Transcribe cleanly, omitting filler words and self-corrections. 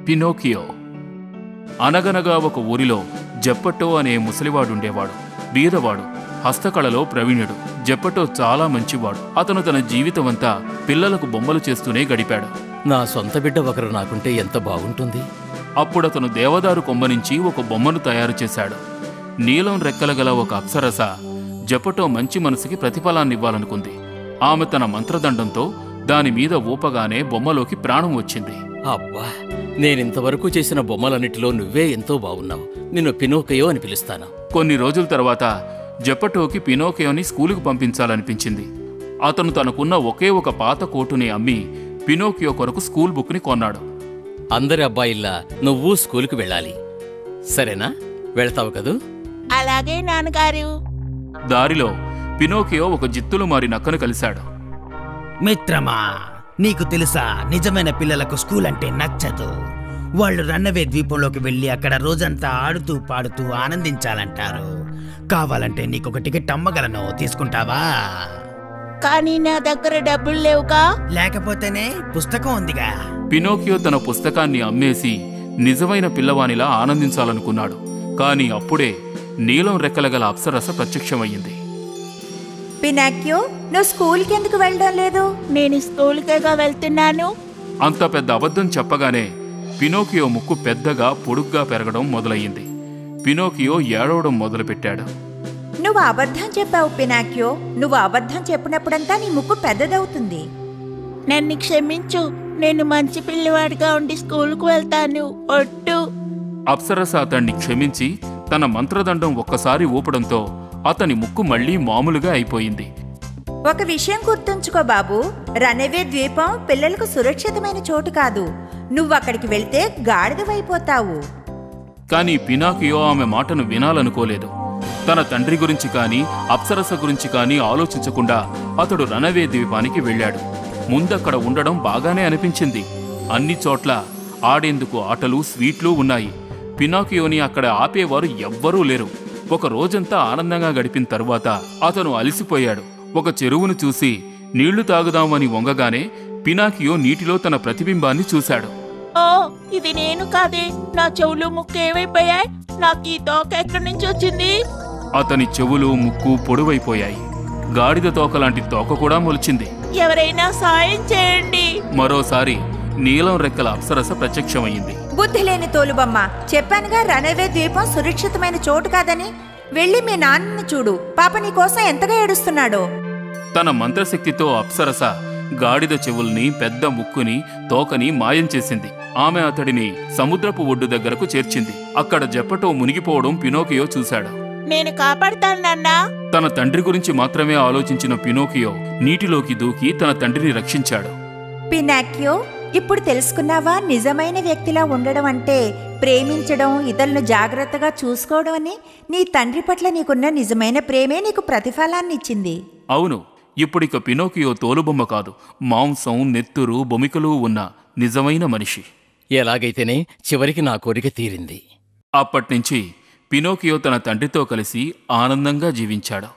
Pinocchio. అనగనగా ఒక ఊరిలో జెప్పటో అనే ముసలివాడుండేవాడు. బీదవాడు, హస్తకళలో ప్రవీణుడు. జెప్పటో చాలా మంచివాడు. అతను తన జీవితమంతా పిల్లలకు బొమ్మలు చేస్తూనే గడిపాడు. నా సొంత బిడ్డ ఒకరు నాకుంటే ఎంత బాగుంటుంది. అప్పుడతను దేవదారు కొమ్మ నుంచి ఒక బొమ్మను తయారు చేశాడు. నీలం రెక్కల గల ఒక అప్సరస జెప్పటో మంచి మనసుకి ప్రతిఫలాన్నివ్వాలనుకుంది. ఆమె తన మంత్రదండంతో దానిమీద ఊపగానే బొమ్మలోకి ప్రాణం వచ్చింది. అబ్బా, నేనింతవరకు చేసిన బొమ్మలన్నిటిలో నువ్వే ఎంతో బాగున్నావు. నిన్ను పినోకియో అని పిలుస్తాను. కొన్ని రోజుల తర్వాత జెప్పటోకి పినోకియోని స్కూలుకు పంపించాలనిపించింది. అతను తనకున్న ఒకే ఒక పాత కోటుని అమ్మి పినోకియో కొరకు స్కూల్ బుక్ని కొన్నాడు. అందరి అబ్బాయిల్లా నువ్వు స్కూలుకు వెళ్ళాలి, సరేనా? వెళ్తావు కదూ? అలాగే నాన్నగారు. దారిలో పినోకియో ఒక జిత్తులు మారి నక్కను కలిశాడు. మిత్రమా, నీకు తెలుసా, నిజమైన పిల్లలకు స్కూల్ అంటే నచ్చదు. వాళ్ళు రన్నవే ద్వీపంలోకి వెళ్ళి అక్కడ రోజంతా ఆడుతూ పాడుతూ ఆనందించాలంటారు. కావాలంటే నీకొక టికెట్ అమ్మగలను, తీసుకుంటావా? కానీ నా దగ్గర డబ్బులు లేవుగా. లేకపోతేనే పుస్తకం ఉందిగా. పినోకియో తన పుస్తకాన్ని అమ్మేసి నిజమైన పిల్లవానిలా ఆనందించాలనుకున్నాడు. కాని అప్పుడే నీలం రెక్కల గల అప్సరస ప్రత్యక్షమయ్యింది. పినాకియో, నువ్వు స్కూల్కి ఎందుకు వెళ్ళడం లేదు? నేను స్కూల్కేగా వెళ్తున్నాను. అంత పెద్ద అబద్ధం చెప్పగానే పినోకియో ముక్కు పెద్దగా పొడుగ్గా పెరగడం మొదలయ్యింది. పినోకియో ఏడవడం మొదలుపెట్టాడు. నువ్వు అబద్ధం చెప్పావు పినాకియో. నువ్వు అబద్ధం చెప్పినప్పుడంతా నీ ముక్కు పెద్దదవుతుంది. నన్ను క్షమించు. నేను మంచి పిల్లవాడిగా ఉండి స్కూల్కు వెళ్తాను. ఒట్టు. అప్సరస అతన్ని క్షమించి తన మంత్రదండం ఒక్కసారి ఊపడంతో అతని ముక్కు మళ్లీ మామూలుగా అయిపోయింది. ఒక విషయం గుర్తుంచుకో బాబు, రనవే ద్వీపం పిల్లలకు సురక్షితమైన చోటు కాదు. నువ్వు అక్కడికి వెళ్తే గాడిదవైపోతావు. కాని పినాకియో ఆమె మాటను వినాలనుకోలేదు. తన తండ్రి గురించి కానీ అప్సరస గురించి కానీ ఆలోచించకుండా అతడు రనవే ద్వీపానికి వెళ్ళాడు. ముందక్కడ ఉండడం బాగానే అనిపించింది. అన్ని చోట్ల ఆడేందుకు ఆటలు, స్వీట్లు ఉన్నాయి. పినాకియోని అక్కడ ఆపేవారు ఎవ్వరూ లేరు. ఒక రోజంతా ఆనందంగా గడిపిన తరువాత అతను అలసిపోయాడు. ఒక చెరువును చూసి నీళ్లు తాగుదామని వంగగానే పినాకియో నీటిలో తన ప్రతిబింబాన్ని చూశాడు. ఓ, ఇది నేను కాదే. నా చెవులు, ముక్కు ఏమైపోయాయి? నాకు ఈ తోక ఎక్కడి నుంచి వచ్చింది? అతని చెవులు, ముక్కు పొడవైపోయాయి. గాడిద తోకలాంటి తోక కూడా మొలిచింది. ఎవరైనా సాయం చేయండి. మరోసారి నీలం రెక్కల అప్సరస ప్రత్యక్షమయ్యింది. బుద్ధి లేని తోలుబొమ్మ, చెప్పానుగా రనవే ద్వీపం సురక్షితమైన చోటు కాదని. వెళ్ళి మీ నాన్నని చూడు, పాప నీ కోసం ఎంతగా ఏడుస్తున్నాడో. తన మంత్రశక్తితో అప్సరస గాడిద చెవుల్ని, పెద్ద ముక్కుని, తోకని మాయం చేసింది. ఆమె అతడిని సముద్రపు ఒడ్డు దగ్గరకు చేర్చింది. అక్కడ జెప్పటో మునిగిపోవడం పినోకియో చూశాడు. నేను కాపాడుతాను నాన్నా. తన తండ్రి గురించి మాత్రమే ఆలోచించిన పినోకియో నీటిలోకి దూకి తన తండ్రిని రక్షించాడు. పినాకియో, ఇప్పుడు తెలుసుకున్నావా, నిజమైన వ్యక్తిలా ఉండడం అంటే ప్రేమించడం, ఇతరులను జాగ్రత్తగా చూసుకోవడం అని? నీ తండ్రి పట్ల నీకున్న నిజమైన ప్రేమే నీకు ప్రతిఫలాన్ని ఇచ్చింది. అవును, ఇప్పుడిక పినోకియో తోలుబొమ్మ కాదు, మాంసం, నెత్తురు, బొమికలు ఉన్న నిజమైన మనిషి. ఎలాగైతేనే చివరికి నా కోరిక తీరింది. అప్పట్నుంచి పినోకియో తన తండ్రితో కలిసి ఆనందంగా జీవించాడు.